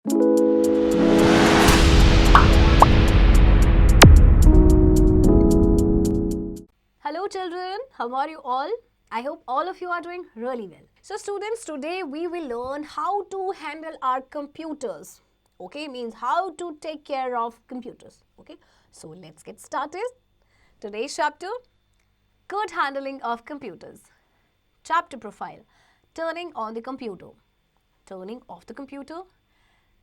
Hello children, how are you all? I hope all of you are doing really well. So students, today we will learn how to handle our computers. Okay, means how to take care of computers. Okay, so let's get started. Today's chapter, good handling of computers. Chapter profile, turning on the computer, turning off the computer,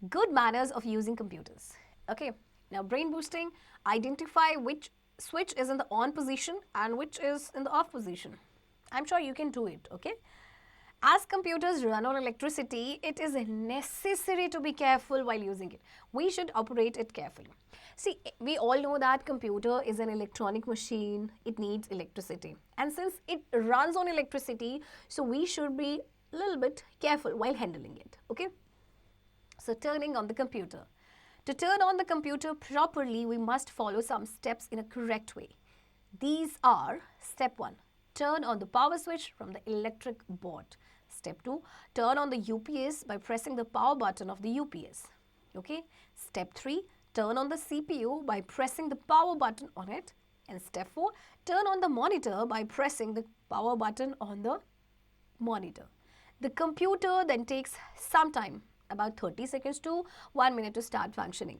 good manners of using computers. Okay, now brain boosting, identify which switch is in the on position and which is in the off position. I'm sure you can do it, okay? As computers run on electricity, it is necessary to be careful while using it. We should operate it carefully. See, we all know that computer is an electronic machine. It needs electricity. And since it runs on electricity, so we should be a little bit careful while handling it, okay? So turning on the computer. To turn on the computer properly, we must follow some steps in a correct way. These are step 1. Turn on the power switch from the electric board. Step 2. Turn on the UPS by pressing the power button of the UPS. Okay. Step 3. Turn on the CPU by pressing the power button on it. And step 4. Turn on the monitor by pressing the power button on the monitor. The computer then takes some time, about 30 seconds to 1 minute to start functioning.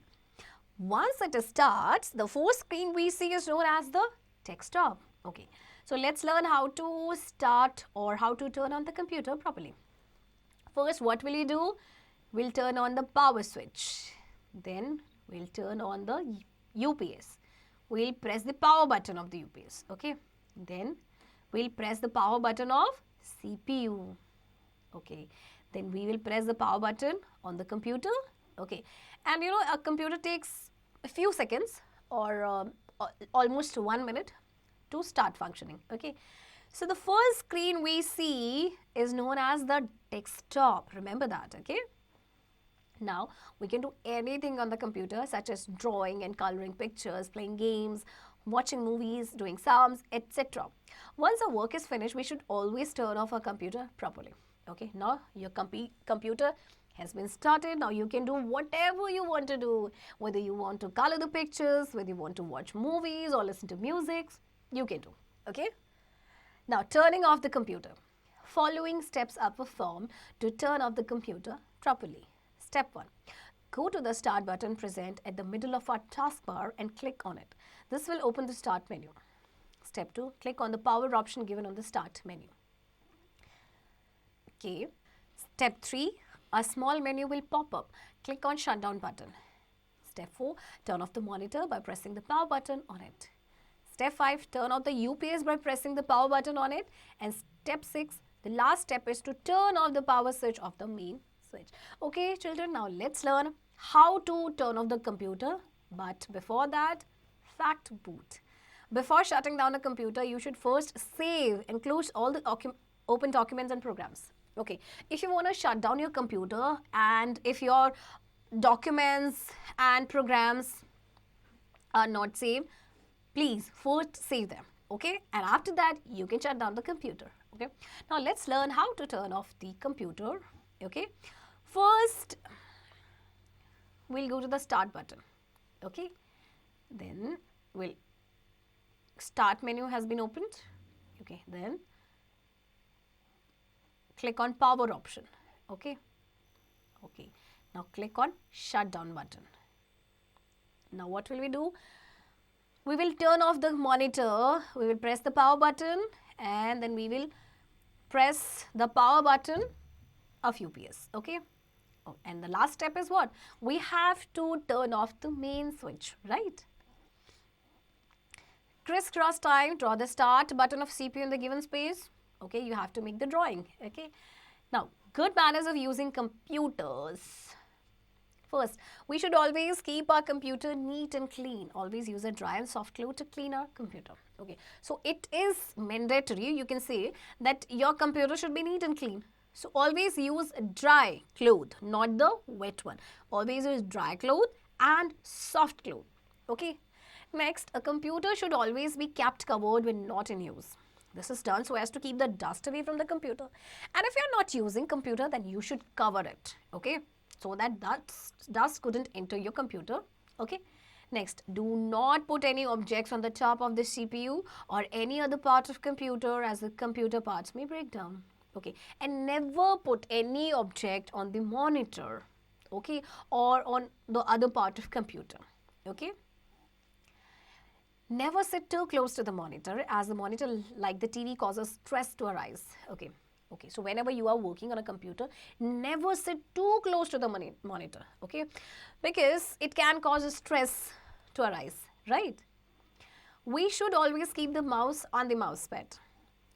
Once it starts, the first screen we see is known as the desktop. Okay, so let's learn how to start or how to turn on the computer properly. First, what will you do? We'll turn on the power switch. Then we'll turn on the UPS. We'll press the power button of the UPS. Okay, then we'll press the power button of CPU. Okay, then we will press the power button on the computer. Okay, and a computer takes a few seconds or almost 1 minute to start functioning. Okay, so the first screen we see is known as the desktop. Remember that. Okay, now we can do anything on the computer, such as drawing and coloring pictures, playing games, watching movies, doing sums, etc. Once our work is finished, we should always turn off our computer properly. Okay, now your computer has been started. Now you can do whatever you want to do. Whether you want to color the pictures, whether you want to watch movies or listen to music, you can do. Okay? Now turning off the computer. Following steps are performed to turn off the computer properly. Step 1. Go to the start button present at the middle of our taskbar and click on it. This will open the start menu. Step 2. Click on the power option given on the start menu. Okay. Step 3, a small menu will pop up. Click on shutdown button. Step 4, turn off the monitor by pressing the power button on it. Step 5, turn off the UPS by pressing the power button on it. And step 6, the last step is to turn off the power switch of the main switch. Okay, children, now let's learn how to turn off the computer. But before that, fact boot. Before shutting down a computer, you should first save and close all the open documents and programs. Okay, if you want to shut down your computer and if your documents and programs are not saved, please first save them. Okay, and after that you can shut down the computer. Okay, now let's learn how to turn off the computer. Okay, first we'll go to the start button. Okay, then start menu has been opened. Okay, then click on power option. Okay, now click on shutdown button. Now what will we do? We will turn off the monitor. We will press the power button and then we will press the power button of UPS. Okay, and the last step is what? We have to turn off the main switch, right? Crisscross time, draw the start button of CPU in the given space. Okay, you have to make the drawing. Okay, now good manners of using computers. First, we should always keep our computer neat and clean. Always use a dry and soft cloth to clean our computer. Okay, so it is mandatory, you can say, that your computer should be neat and clean. So always use a dry cloth, not the wet one. Always use dry cloth and soft cloth. Okay, next, a computer should always be kept covered when not in use. This is done so as to keep the dust away from the computer. And if you're not using computer, then you should cover it. Okay. so that dust couldn't enter your computer. Okay. Next, do not put any objects on the top of the CPU or any other part of computer, as the computer parts may break down. Okay. And never put any object on the monitor, okay, or on the other part of computer. Okay. Never sit too close to the monitor, as the monitor, like the TV, causes stress to our eyes. Okay. Okay, so whenever you are working on a computer, never sit too close to the monitor, okay? Because it can cause stress to our eyes, right? We should always keep the mouse on the mouse pad.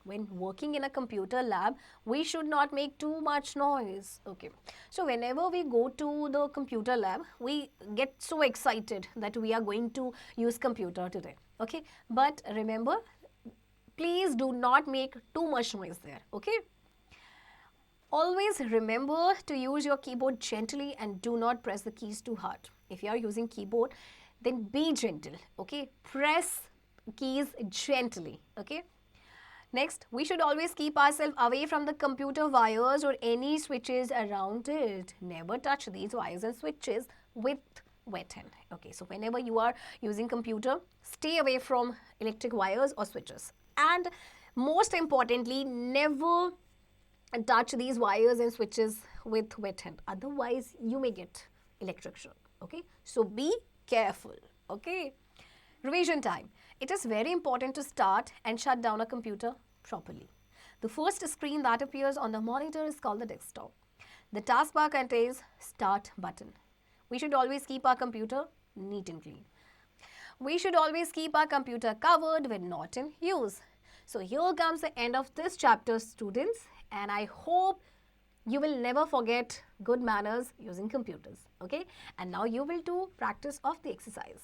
When working in a computer lab, we should not make too much noise. Okay. So whenever we go to the computer lab, we get so excited that we are going to use computer today. Okay. But remember, please do not make too much noise there. Okay. Always remember to use your keyboard gently and do not press the keys too hard. If you are using keyboard, then be gentle. Okay. Press keys gently. Okay. Next, we should always keep ourselves away from the computer wires or any switches around it. Never touch these wires and switches with wet hand. Okay, so whenever you are using computer, stay away from electric wires or switches. And most importantly, never touch these wires and switches with wet hand. Otherwise, you may get electric shock. Okay, so be careful. Okay. Revision time. It is very important to start and shut down a computer properly. The first screen that appears on the monitor is called the desktop. The taskbar contains Start button. We should always keep our computer neat and clean. We should always keep our computer covered when not in use. So here comes the end of this chapter, students, and I hope you will never forget good manners using computers. Okay? And now you will do practice of the exercise.